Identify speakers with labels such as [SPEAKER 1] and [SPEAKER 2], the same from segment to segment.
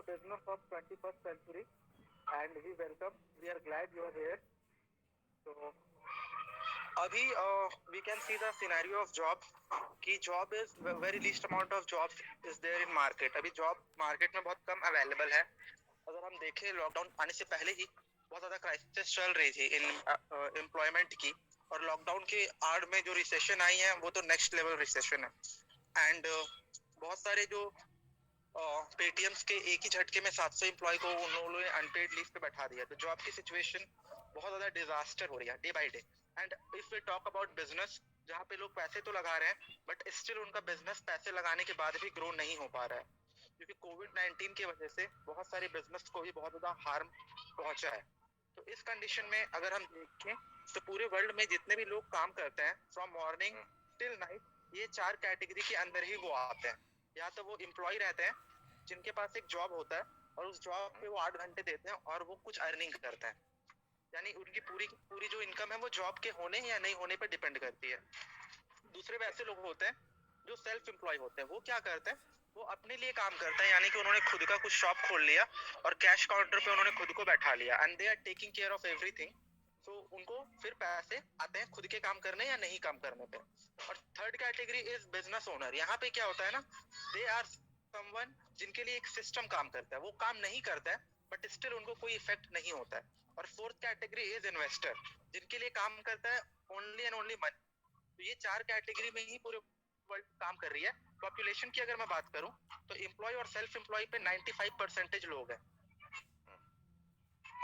[SPEAKER 1] business of 21st century, and we are glad you are here. So, अभी we can see the scenario of job कि job is very least amount of jobs is there in market. अभी job market में बहुत कम available है. अगर हम देखें lockdown आने से पहले ही बहुत ज़्यादा क्राइसिस चल रही थी इन एम्प्लॉयमेंट की, और लॉकडाउन के आड़ में जो रिसेशन आई है वो तो नेक्स्ट लेवल रिसेशन है. एंड बहुत सारे जो पेटीएम्स के एक ही झटके में 700 एम्प्लॉय को उन्होंने अनपेड लीव पे बैठा दिया. तो जॉब की सिचुएशन बहुत ज्यादा डिजास्टर हो रही है day by day. And if we talk about business, जहाँ पे लोग पैसे तो लगा रहे हैं बट स्टिल उनका बिजनेस पैसे लगाने के बाद भी ग्रो नहीं हो पा रहा है, क्योंकि कोविड-19 की वजह से बहुत सारे बिजनेस को भी बहुत ज्यादा हार्म पहुंचा है. तो इस कंडीशन में अगर हम देखें तो पूरे वर्ल्ड में जितने भी लोग काम करते हैं फ्रॉम मॉर्निंग टिल नाइट, ये 4 कैटेगरी के अंदर ही वो आते हैं. या तो वो एम्प्लॉय रहते हैं जिनके पास एक जॉब होता है और उस जॉब पे वो 8 घंटे देते हैं और वो कुछ अर्निंग करते हैं, यानी उनकी पूरी जो इनकम है वो जॉब के होने या नहीं होने पर डिपेंड करती है. दूसरे वैसे लोग होते हैं जो सेल्फ एम्प्लॉय होते हैं. वो क्या करते हैं, वो अपने लिए काम करते हैं, यानी कि उन्होंने खुद का कुछ शॉप खोल लिया और कैश काउंटर पे उन्होंने खुद को बैठा लिया and they are taking care of everything. तो उनको फिर पैसे आते हैं खुद के काम करने या नहीं काम करने पे. और third category is business owner. यहाँ पे क्या होता है ना, दे आर समवन जिनके लिए एक सिस्टम काम करता है, वो काम नहीं करता है बट स्टिल उनको कोई इफेक्ट नहीं होता है. और फोर्थ कैटेगरी इज इन्वेस्टर, जिनके लिए काम करता है ओनली एंड ओनली मनी. तो ये 4 कैटेगरी में ही पूरे वर्ल्ड काम कर रही है. पॉपुलेशन की अगर मैं बात करूं तो एम्प्लॉय और सेल्फ एम्प्लॉय पे 95% लोग हैं,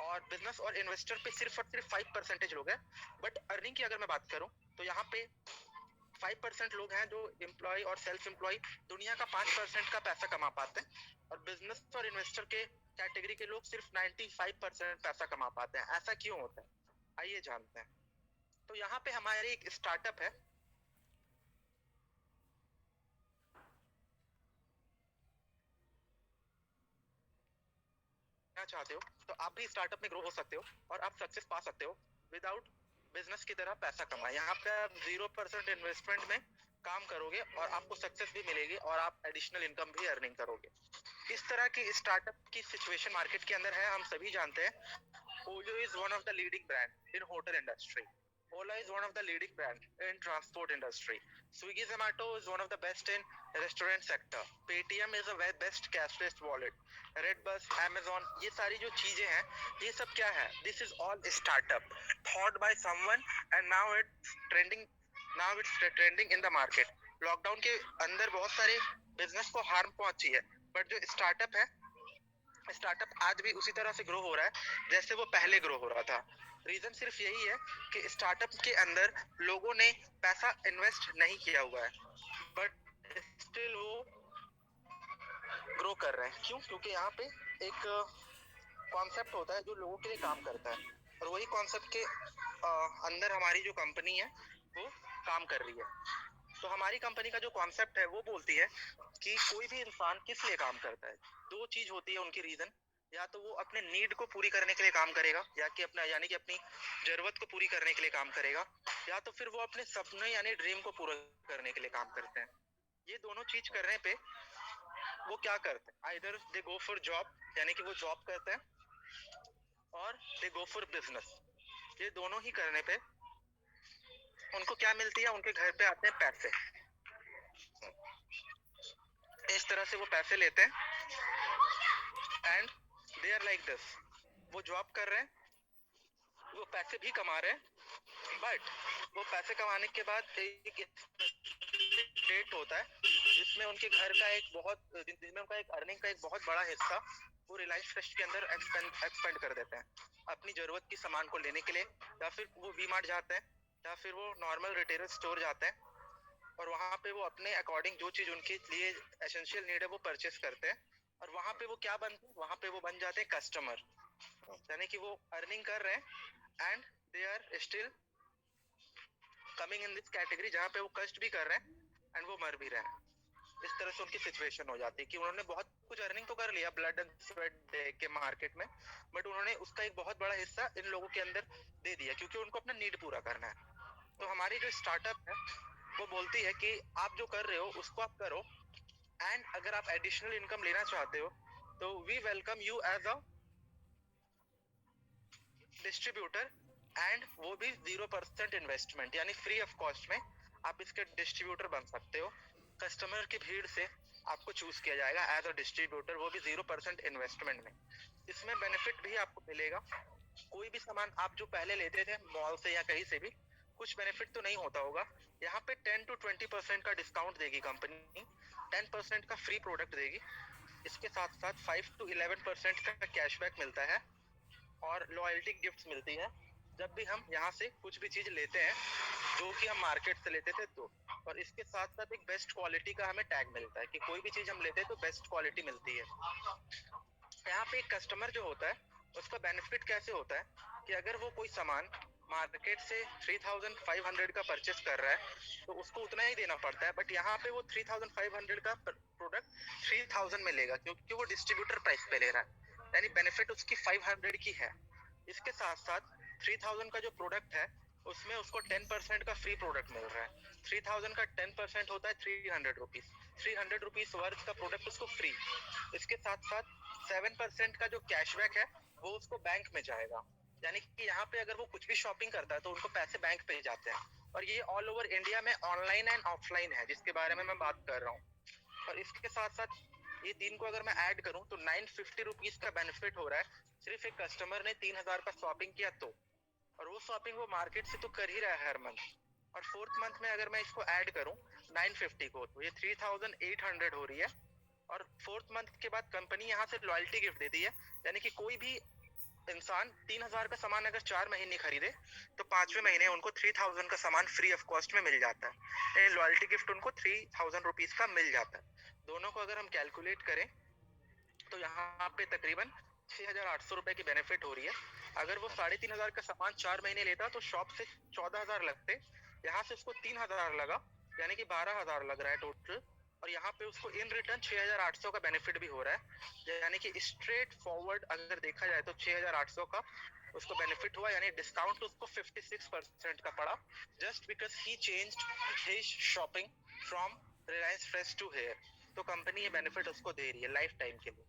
[SPEAKER 1] और बिजनेस और इन्वेस्टर पे सिर्फ और सिर्फ 5% लोग हैं. बट अर्निंग की अगर मैं बात करूं तो यहाँ पे 5% लोग हैं जो एम्प्लॉय और सेल्फ एम्प्लॉय दुनिया का 5% का पैसा कमा पाते हैं, और बिजनेस और इन्वेस्टर के कैटेगरी के लोग सिर्फ 95% पैसा कमा पाते हैं. ऐसा क्यों होता है, आइए जानते हैं. तो यहाँ पे हमारी एक स्टार्टअप है. चाहते हो तो आप भी स्टार्टअप में ग्रो हो सकते हो और आप सक्सेस पा सकते हो विदाउट बिजनेस की तरह पैसा कमाए. यहाँ पे आप 0% इन्वेस्टमेंट में काम करोगे और आपको सक्सेस भी मिलेगी और आप एडिशनल इनकम भी अर्निंग करोगे. इस तरह की स्टार्टअप की सिचुएशन मार्केट के अंदर है. हम सभी जानते हैं Oyo is one of the leading brand in hotel industry. Ola is one of the leading brand in transport industry. Swiggy Zomato is one of the best in restaurant sector. Paytm is a best cashless wallet. Redbus, Amazon, ये सारी जो चीजें हैं ये सब क्या है, this is all startup thought by someone and now it's trending in the market. Lockdown के अंदर बहुत सारे बिजनेस को हार्म पहुंची है, बट जो स्टार्टअप है, स्टार्टअप आज भी उसी तरह से ग्रो हो रहा है जैसे वो पहले ग्रो हो रहा था. रीजन सिर्फ यही है कि स्टार्टअप के अंदर लोगों ने पैसा इन्वेस्ट नहीं किया हुआ है, बट स्टिल वो ग्रो कर रहे हैं. क्यों? क्योंकि यहाँ पे एक कॉन्सेप्ट होता है जो लोगों के लिए काम करता है, और वही कॉन्सेप्ट के अंदर हमारी जो कंपनी है वो काम कर रही है. तो हमारी कंपनी का जो कॉन्सेप्ट है वो बोलती है कि कोई भी इंसान किस लिए काम करता है. 2 चीज होती है उनकी रीजन. या तो वो अपने नीड को पूरी करने के लिए काम करेगा, यानी कि अपनी जरूरत को पूरी करने के लिए काम करेगा, या तो फिर वो अपने सपने यानी ड्रीम को पूरा करने के लिए काम करते हैं. ये दोनों चीज करने पे वो क्या करते हैं, either they go for job, यानी कि वो जॉब करते हैं, और दे गो फॉर बिजनेस. ये दोनों ही करने पे उनको क्या मिलती है, उनके घर पे आते हैं पैसे. इस तरह से वो पैसे लेते हैं and they are like this. वो जॉब कर रहे हैं, वो पैसे भी कमा रहे हैं, बट वो पैसे कमाने के बाद एक डेट होता है जिसमें उनके घर का जिसमें उनका एक अर्निंग का एक बहुत बड़ा हिस्सा वो रिलायंस फ्रेश के अंदर एक्सपेंड कर देते हैं अपनी जरूरत की सामान को लेने के लिए, या फिर वो वी मार्ट जाते हैं, या फिर वो नॉर्मल रिटेलर स्टोर जाते हैं, और वहाँ पे वो अपने अकॉर्डिंग जो चीज उनके लिए एसेंशियल नीड है वो परचेस करते हैं. और वहाँ पे वो क्या बनते हैं, वहाँ पे वो बन जाते हैं कस्टमर, यानी कि वो अर्निंग कर रहे हैं and they are still coming in this category जहाँ पे वो कष्ट भी कर रहे हैं एंड वो मर भी रहे हैं. इस तरह से उनकी सिचुएशन हो जाती है कि उन्होंने बहुत कुछ अर्निंग तो कर लिया ब्लड एंड स्वेट दे के मार्केट में, बट उन्होंने उसका एक बहुत बड़ा हिस्सा इन लोगों के अंदर दे दिया क्योंकि उनको अपना नीड पूरा करना है. तो हमारी जो स्टार्टअप है वो बोलती है कि आप जो कर रहे हो उसको आप करो, एंड अगर आप एडिशनल इनकम लेना चाहते हो तो we welcome you as a distributor, and वो भी 0% इन्वेस्टमेंट यानी फ्री ऑफ कॉस्ट में आप इसके डिस्ट्रीब्यूटर बन सकते हो। कस्टमर की भीड़ से आपको चूज किया जाएगा एज अ डिस्ट्रीब्यूटर, वो भी 0% इन्वेस्टमेंट में। इसमें बेनिफिट भी आपको मिलेगा। कोई भी सामान आप जो पहले लेते थे मॉल से या कहीं से भी, कुछ बेनिफिट तो नहीं होता होगा। यहाँ पे 10 to 20% का डिस्काउंट देगी कंपनी, 10% का फ्री प्रोडक्ट देगी। इसके साथ साथ 5 to 11% का कैशबैक मिलता है और लॉयल्टी गिफ्ट्स मिलती है जब भी हम यहाँ से कुछ भी चीज लेते हैं जो कि हम मार्केट से लेते थे तो। और इसके साथ साथ एक बेस्ट क्वालिटी का हमें टैग मिलता है कि कोई भी चीज हम लेते हैं तो बेस्ट क्वालिटी मिलती है। यहाँ पे एक कस्टमर जो होता है उसका बेनिफिट कैसे होता है कि अगर वो कोई सामान मार्केट से 3500 का परचेस कर रहा है तो उसको उतना ही देना पड़ता है, बट यहाँ पे वो 3500 का प्रोडक्ट 3000 में लेगा क्योंकि वो डिस्ट्रीब्यूटर प्राइस पे ले रहा है, यानी बेनिफिट उसकी 500 की है। इसके साथ साथ 3000 का जो प्रोडक्ट है उसमें उसको 10% का फ्री प्रोडक्ट मिल रहा है। 3000 का 10% होता है 300 रुपीज, 300 रुपीज वर्थ का प्रोडक्ट उसको फ्री। इसके साथ साथ 7% का जो कैशबैक है वो उसको बैंक में जाएगा, यानी कि यहाँ पे अगर वो कुछ भी शॉपिंग करता है तो उनको पैसे बैंक पे जाते हैं। और ये ऑल ओवर इंडिया में ऑनलाइन एंड ऑफलाइन है जिसके बारे में मैं बात कर रहा हूँ। और इसके साथ साथ ये तीन को अगर मैं ऐड करूँ तो 950 रुपीज का बेनिफिट हो रहा है सिर्फ एक कस्टमर ने 3000 का शॉपिंग किया तो। और वो शॉपिंग वो मार्केट से तो कर ही रहा है हर मंथ। और फोर्थ मंथ में अगर मैं इसको ऐड करूँ 950 को तो ये 3800 हो रही है। और फोर्थ मंथ के बाद कंपनी यहाँ से लॉयल्टी गिफ्ट देती है, यानी कि कोई भी इंसान 3000 का सामान अगर 4 महीने खरीदे तो 5वें महीने उनको 3000 का सामान फ्री ऑफ कॉस्ट में मिल जाता है। लॉयल्टी गिफ्ट उनको 3000 रुपीज का मिल जाता है। दोनों को अगर हम कैलकुलेट करें तो यहाँ पे तकरीबन 6800 रुपए की बेनिफिट हो रही है। अगर वो 3500 का सामान 4 महीने लेता तो शॉप से 14000 लगते, यहाँ से उसको 3000 लगा, यानी कि 12000 लग रहा है टोटल। और यहाँ पे उसको इन रिटर्न 6800 का बेनिफिट भी हो रहा है, यानी कि स्ट्रेट फॉरवर्ड अगर देखा जाए तो 6800 का उसको बेनिफिट हुआ, यानी डिस्काउंट उसको 56% का पड़ा, just because he changed his shopping from Reliance Fresh to here. तो कंपनी ये बेनिफिट उसको दे रही है लाइफ टाइम के लिए।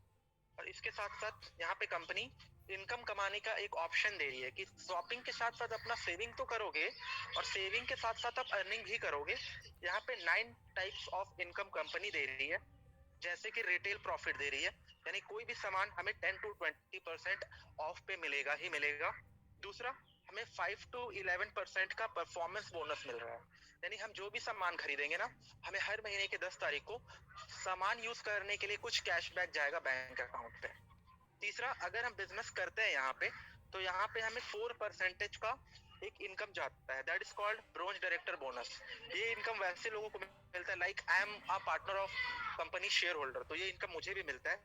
[SPEAKER 1] और इसके साथ साथ यहाँ पे कंपनी इनकम कमाने का एक ऑप्शन दे रही है कि शॉपिंग के साथ साथ अपना सेविंग तो करोगे और सेविंग के साथ साथ आप अर्निंग भी करोगे। यहाँ पे 9 टाइप्स ऑफ इनकम कंपनी दे रही है, जैसे कि रिटेल प्रॉफिट दे रही है, यानी कोई भी सामान हमें 10 to 20% ऑफ पे मिलेगा ही मिलेगा। दूसरा, हमें 5 to 11% का परफॉर्मेंस बोनस मिल रहा है, यानी हम जो भी सामान खरीदेंगे ना, हमें हर महीने के 10 तारीख को सामान यूज करने के लिए कुछ कैशबैक जाएगा बैंक अकाउंट पे। तीसरा, अगर हम बिजनेस करते हैं यहाँ पे तो यहाँ पे हमें 4% का एक इनकम जाता है, that is called bronze director bonus. ये इनकम वैसे लोगों को मिलता है like I am a partner of company share holder, तो ये इनकम मुझे भी मिलता है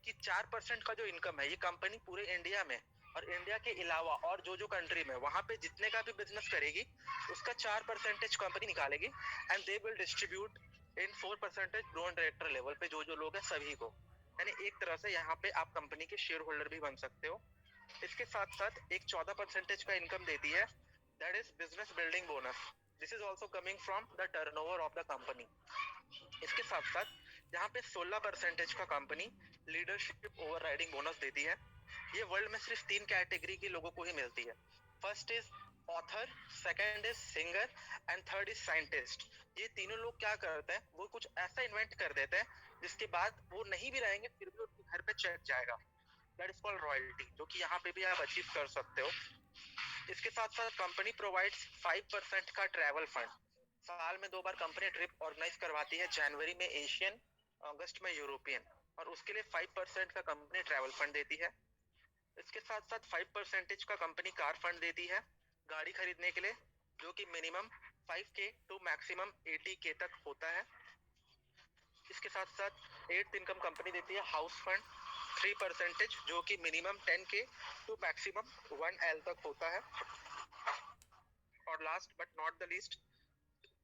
[SPEAKER 1] कि 4% का जो इनकम है ये कंपनी पूरे इंडिया में और इंडिया के अलावा और जो जो कंट्री में वहां पे जितने का भी बिजनेस करेगी उसका 4% कंपनी निकालेगी and they will distribute in 4% bronze director level पे जो जो लोग हैं सभी को, यानी एक तरह से यहाँ पे आप कंपनी के शेयर होल्डर भी बन सकते हो। इसके साथ साथ एक 14% का इनकम देती है, that is business building bonus. This is also coming from the turnover of the company. इसके साथ साथ यहाँ पे 16% का कंपनी लीडरशिप ओवरराइडिंग बोनस देती है। ये वर्ल्ड में सिर्फ 3 कैटेगरी के लोगों को ही मिलती है। First is author, second is singer and third is scientist. ये तीनों लोग क्या करते हैं, वो कुछ ऐसा इन्वेंट कर देते हैं जिसके बाद वो नहीं भी रहेंगे फिर भी उनके घर पे चेक जाएगा, दैट इज कॉल्ड रॉयल्टी, जो कि यहाँ पे भी आप अचीव कर सकते हो। इसके साथ साथ कंपनी प्रोवाइड्स 5% का ट्रैवल फंड। साल में 2 बार कंपनी ट्रिप ऑर्गेनाइज करवाती है, जनवरी में एशियन, अगस्त में यूरोपियन, और उसके लिए 5% का कंपनी ट्रैवल फंड देती है। इसके साथ साथ 5% का कंपनी कार फंड देती है गाड़ी खरीदने के लिए, जो कि minimum 5K to maximum 80K तक होता है। इसके साथ साथ 8th इनकम कंपनी देती है हाउस फंड 3%, जो कि minimum 10K to maximum 1L तक होता है। और last but not the least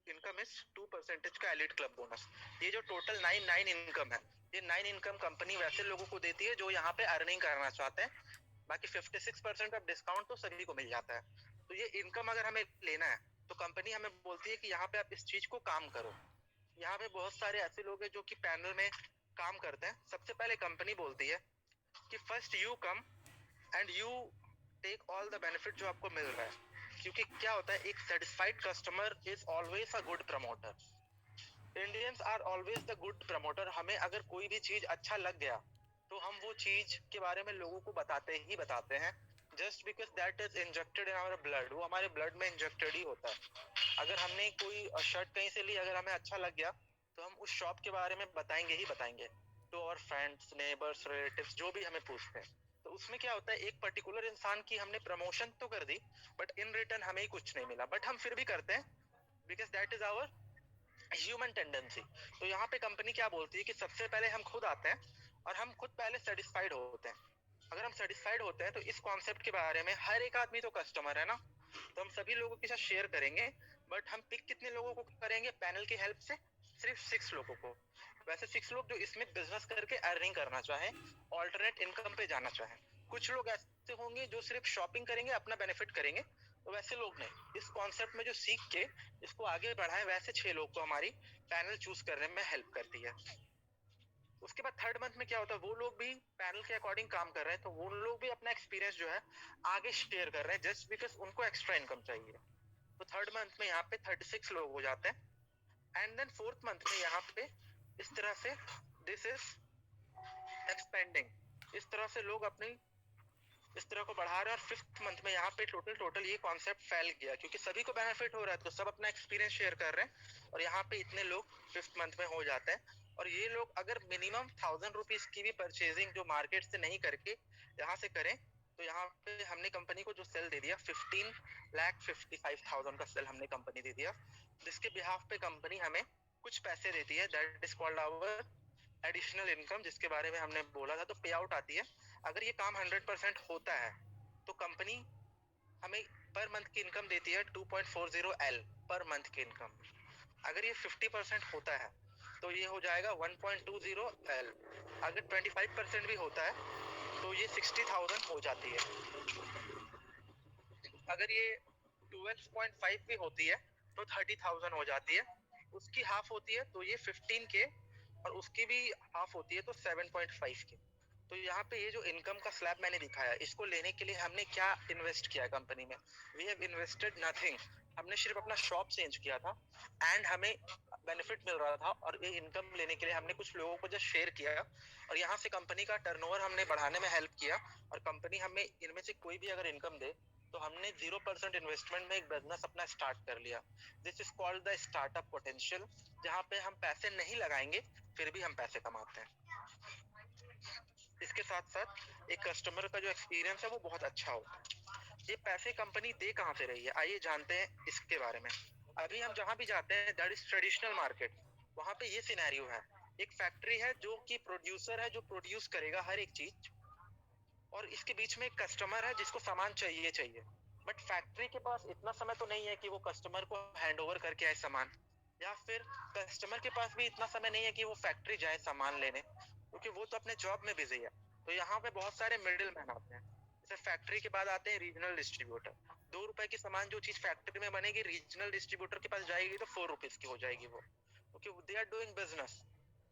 [SPEAKER 1] income is 2% का एलिट क्लब बोनस। ये जो टोटल 9 इनकम है, ये 9 इनकम कंपनी वैसे लोगों को देती है जो यहाँ पे अर्निंग करना चाहते हैं। बाकी 56% ऑफ डिस्काउंट तो सभी को मिल जाता है। तो ये इनकम अगर हमें लेना है तो कंपनी हमें बोलती है कि यहाँ पे आप इस चीज को काम करो। यहाँ पे बहुत सारे ऐसे लोग हैं जो कि पैनल में काम करते हैं, सबसे पहले कंपनी बोलती है कि first you come and you take all the benefit जो आपको मिल रहा है। क्योंकि क्या होता है, एक satisfied customer is always a good promoter. Indians are always the good promoter. हमें अगर कोई भी चीज अच्छा लग गया तो हम वो चीज के बारे में लोगों को बताते ही बताते हैं, just because that is injected in our blood. वो हमारे ब्लड में इंजेक्टेड ही होता है। अगर हमने कोई शर्ट कहीं से ली, अगर हमें अच्छा लग गया तो हम उस शॉप के बारे में बताएंगे ही बताएंगे तो, और फ्रेंड्स, नेबर्स, रिलेटिव्स जो भी हमें पूछते हैं। तो उसमें क्या होता है, एक पर्टिकुलर इंसान की हमने प्रमोशन तो कर दी, बट इन रिटर्न हमें ही कुछ नहीं मिला, बट हम फिर भी करते हैं because that is our human tendency. तो यहाँ पे कंपनी क्या बोलती है कि सबसे पहले हम खुद आते हैं और हम खुद पहले सेटिस्फाइड होते हैं। अगर हम सेटिस्फाइड होते हैं तो इस कॉन्सेप्ट के बारे में, हर एक आदमी तो कस्टमर है ना, तो हम सभी लोगों के साथ शेयर करेंगे। बट हम पिक कितने लोगों को करेंगे पैनल की हेल्प से? सिर्फ 6 लोगों को। वैसे 6 लोग जो इसमें बिजनेस करके अर्निंग करना चाहे, ऑल्टरनेट इनकम पे जाना चाहे। कुछ लोग ऐसे होंगे जो सिर्फ शॉपिंग करेंगे, अपना बेनिफिट करेंगे, तो वैसे लोग नहीं। इस कॉन्सेप्ट में जो सीख के इसको आगे बढ़ाएं, वैसे 6 लोग को हमारी पैनल चूज करने में हेल्प करती है। उसके बाद थर्ड मंथ में क्या होता है, वो लोग भी पैनल के अकॉर्डिंग काम कर रहे हैं, तो वो लोग भी अपना एक्सपीरियंस जो है आगे शेयर कर रहे हैं, जस्ट बिकॉज उनको एक्स्ट्रा इनकम चाहिए। तो थर्ड मंथ में यहाँ पे 36 लोग हो जाते हैं। एंड देन फोर्थ मंथ में यहाँ पे इस तरह से दिस इज एक्सपेंडिंग, इस तरह से लोग अपनी इस तरह को बढ़ा रहे हैं। और फिफ्थ मंथ में यहाँ पे टोटल ये कॉन्सेप्ट फैल गया, क्योंकि सभी को बेनिफिट हो रहा है तो सब अपना एक्सपीरियंस शेयर कर रहे हैं, और यहाँ पे इतने लोग फिफ्थ मंथ में हो जाते हैं। और ये लोग अगर मिनिमम 1000 रुपीज की भी परचेजिंग जो मार्केट से नहीं करके यहाँ से करें, तो यहाँ पे हमने कंपनी को जो सेल दे दिया 15,55,000 का सेल हमने कंपनी दे दिया, जिसके बिहाफ पे कंपनी हमें कुछ पैसे देती है, that is called our additional income, जिसके बारे में हमने बोला था। तो पे आउट आती है। अगर ये काम 100% होता है तो कंपनी हमें पर मंथ की इनकम देती है 2.40 L पर मंथ की इनकम। अगर ये 50% होता है तो ये हो जाएगा 1.20 L। अगर 25% भी होता है तो ये 60,000 हो जाती है। अगर ये 12.5 भी होती है तो 30,000 हो जाती है। उसकी हाफ होती है तो ये 15K, और उसकी भी हाफ होती है तो 7.5 के। तो यहाँ पे ये जो इनकम का स्लैब मैंने दिखाया, इसको लेने के लिए हमने क्या इन्वेस्ट किया कंपनी में? We have invested nothing. हमने सिर्फ अपना शॉप चेंज किया था एंड हमें बेनिफिट मिल रहा था, और ये इनकम लेने के लिए हमने कुछ लोगों को जस्ट शेयर किया, और यहाँ से कंपनी का टर्नओवर हमने बढ़ाने में हेल्प किया। और कंपनी हमें इनमें से कोई भी अगर इनकम दे तो हमने 0% इन्वेस्टमेंट में एक बिजनेस अपना स्टार्ट कर लिया। This is called the startup potential, जहाँ पे हम पैसे नहीं लगाएंगे फिर भी हम पैसे कमाते हैं। इसके साथ साथ एक कस्टमर का जो एक्सपीरियंस है वो बहुत अच्छा होता है। ये पैसे कंपनी दे कहाँ से रही है, आइए जानते हैं इसके बारे में। अभी हम जहाँ भी जाते हैं, दैट इज ट्रेडिशनल मार्केट, वहाँ पे ये सिनेरियो है। एक फैक्ट्री है जो कि प्रोड्यूसर है, जो प्रोड्यूस करेगा हर एक चीज, और इसके बीच में एक कस्टमर है जिसको सामान चाहिए चाहिए। बट फैक्ट्री के पास इतना समय तो नहीं है कि वो कस्टमर को हैंड ओवर करके आए सामान, या फिर कस्टमर के पास भी इतना समय नहीं है कि वो फैक्ट्री जाए सामान लेने, क्योंकि वो तो अपने जॉब में बिजी है। तो यहाँ पे बहुत सारे मिडिल मैन आते हैं। जैसे फैक्ट्री के बाद आते हैं रीजनल डिस्ट्रीब्यूटर। 2 रुपए की सामान जो चीज फैक्ट्री में बनेगी, रीजनल डिस्ट्रीब्यूटर के पास जाएगी तो 4 रुपीज की हो जाएगी वो, क्योंकि दे आर डूइंग बिजनेस।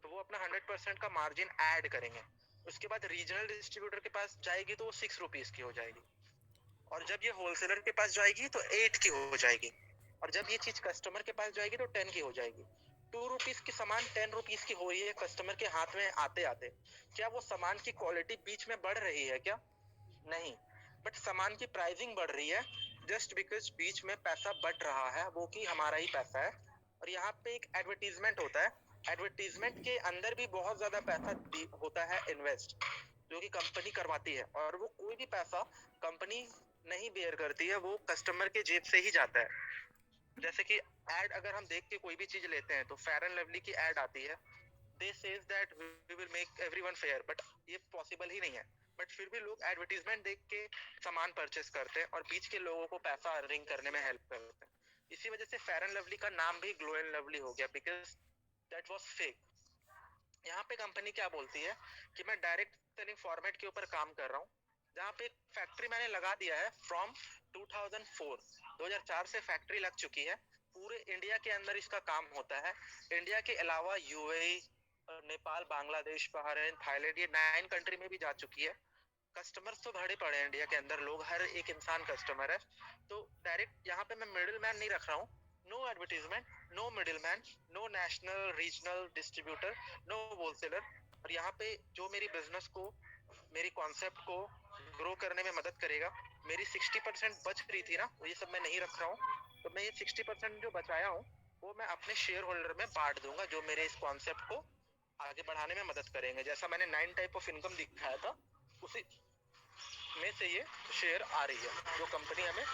[SPEAKER 1] तो वो अपना 100% का मार्जिन ऐड करेंगे। उसके बाद रीजनल डिस्ट्रीब्यूटर के पास जाएगी तो वो 6 रुपीज की हो जाएगी, और जब ये होलसेलर के पास जाएगी तो 8 की हो जाएगी, और जब ये चीज कस्टमर के पास जाएगी तो 10 की हो जाएगी। 2 रुपीज की सामान 10 रुपीज की हो रही है कस्टमर के हाथ में आते आते। क्या वो सामान की क्वालिटी बीच में बढ़ रही है क्या? नहीं, बट सामान की प्राइसिंग बढ़ रही है, जस्ट बिकॉज बीच में पैसा बट रहा है, वो कि हमारा ही पैसा है। और यहाँ पे एक एडवर्टीजमेंट होता है, एडवर्टीजमेंट के अंदर भी बहुत ज्यादा पैसा होता है इन्वेस्ट, जो कि कंपनी करवाती है, और वो कोई भी पैसा कंपनी नहीं बेयर करती है, वो कस्टमर के जेब से ही जाता है। जैसे कि एड अगर हम देख के कोई भी चीज लेते हैं तो फेयर एंड लवली की एड आती है, they says that we will make everyone fair, but ये पॉसिबल ही नहीं है। बट फिर भी लोग एडवर्टीजमेंट देख के सामान परचेस करते हैं और बीच के लोगों को पैसा अर्निंग करने में हेल्प करते हैं। इसी वजह से फेयर एंड लवली का नाम भी ग्लो एंड लवली हो गया, बिकॉज दैट वाज फेक। यहाँ पे कंपनी क्या बोलती है कि मैं डायरेक्ट सेलिंग फॉर्मेट के ऊपर काम कर रहा हूँ, जहाँ पे फैक्ट्री मैंने लगा दिया है फ्रॉम 2004 से फैक्ट्री लग चुकी है। पूरे इंडिया के अंदर इसका काम होता है। इंडिया के अलावा UAE, Nepal, Bangladesh, Bahrain, Thailand, ये 9 कंट्री में भी जा चुकी है। कस्टमर्स तो भरे पड़े हैं इंडिया के अंदर, लोग, हर एक इंसान कस्टमर है। तो डायरेक्ट यहाँ पे मैं मिडिल मैन नहीं रख रहा हूँ। No advertisement, no middle man, no national regional distributor, no wholesaler. और यहाँ पे जो मेरी बिजनेस को, मेरी कॉन्सेप्ट को ग्रो करने में मदद करेगा, मेरी 60% बच रही थी ना, तो ये सब मैं नहीं रख रहा हूँ। तो मैं ये 60% जो बचाया हूँ वो मैं अपने शेयर होल्डर में बांट दूंगा, जो मेरे इस कॉन्सेप्ट को आगे बढ़ाने में मदद करेंगे। जैसा मैंने 9 टाइप ऑफ इनकम दिखाया था, उसी में से ये शेयर आ रही है जो कंपनी हमें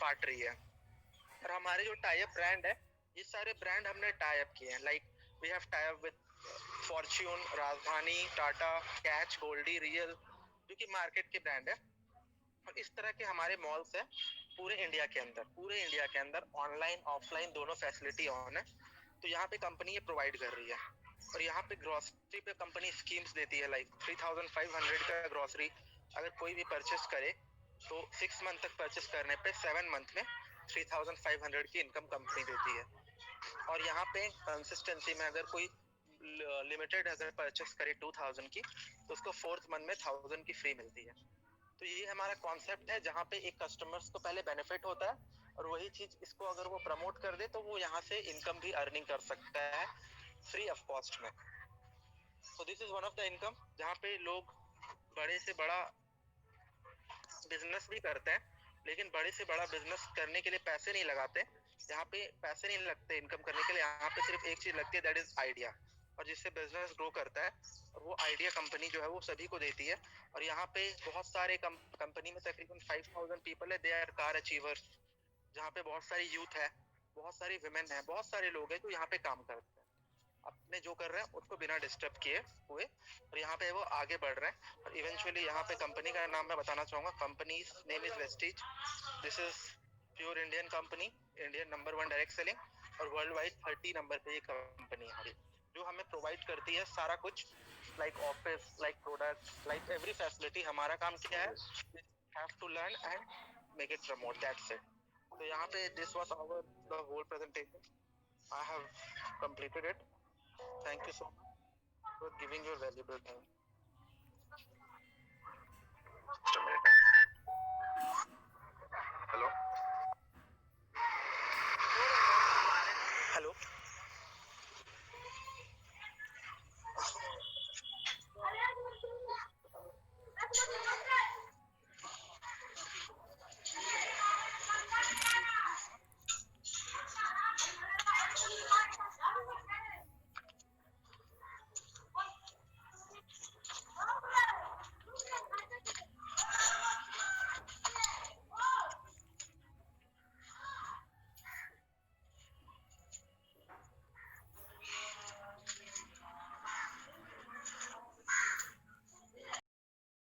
[SPEAKER 1] बांट रही है। और हमारे जो टाई अप ब्रांड है, ये सारे ब्रांड हमने टाई अप किए हैं। Like we have tie up with Fortune, Rajdhani, Tata, catch, Goldy, real, जो कि मार्केट के ब्रांड है। और इस तरह के हमारे मॉल्स है पूरे इंडिया के अंदर। पूरे इंडिया के अंदर ऑनलाइन ऑफलाइन दोनों फैसिलिटी ऑन है। तो यहाँ पे कंपनी ये प्रोवाइड कर रही है। और यहाँ पे ग्रोसरी पे कंपनी स्कीम्स देती है, लाइक 3500 का ग्रोसरी अगर कोई भी परचेस करे तो 6 मंथ तक परचेस करने पे 7 मंथ में 3500 की इनकम कंपनी देती है। और यहाँ पे कंसिस्टेंसी में अगर कोई लिमिटेड अगर परचेस करे 2000 की, तो उसको 4th मंथ में 1000 की फ्री मिलती है। तो ये हमारा कॉन्सेप्ट है जहाँ पे एक कस्टमर्स को पहले बेनिफिट होता है, और वही चीज इसको अगर वो प्रमोट कर दे तो वो यहाँ से इनकम भी अर्निंग कर सकता है फ्री ऑफ कॉस्ट में। तो this is one of the income जहाँ पे लोग बड़े से बड़ा बिजनेस भी करते हैं, लेकिन बड़े से बड़ा बिजनेस करने के लिए पैसे नहीं लगाते। यहाँ पे पैसे नहीं लगते इनकम करने के लिए, यहाँ पे सिर्फ एक चीज लगती है, दैट इज आइडिया। और जिससे बिजनेस ग्रो करता है, और वो आइडिया कंपनी जो है वो सभी को देती है। और यहाँ पे बहुत सारे कंपनी में तकरीबन 5000 पीपल है, दे आर कार अचीवर्स, जहाँ पे बहुत सारी यूथ है, बहुत सारी विमेन है, बहुत सारे लोग हैं जो यहाँ पे काम करते हैं अपने जो कर रहे हैं उसको बिना डिस्टर्ब किए हुए, और यहाँ पे वो आगे बढ़ रहे हैं। और इवेंचुअली यहाँ पे कंपनी का नाम मैं बताना चाहूंगा, company name is Vestige. This is pure Indian company, Indian number 1 direct selling, और वर्ल्ड वाइड 30 नंबर पे ये कंपनी हमारी, जो हमें प्रोवाइड करती है सारा कुछ, like office, like product, like every facility. हमारा काम क्या है, have to learn and make it promote, that's it. तो यहाँ पे this was our the whole presentation, I have completed it. Thank you so much for giving your valuable time. Just a minute.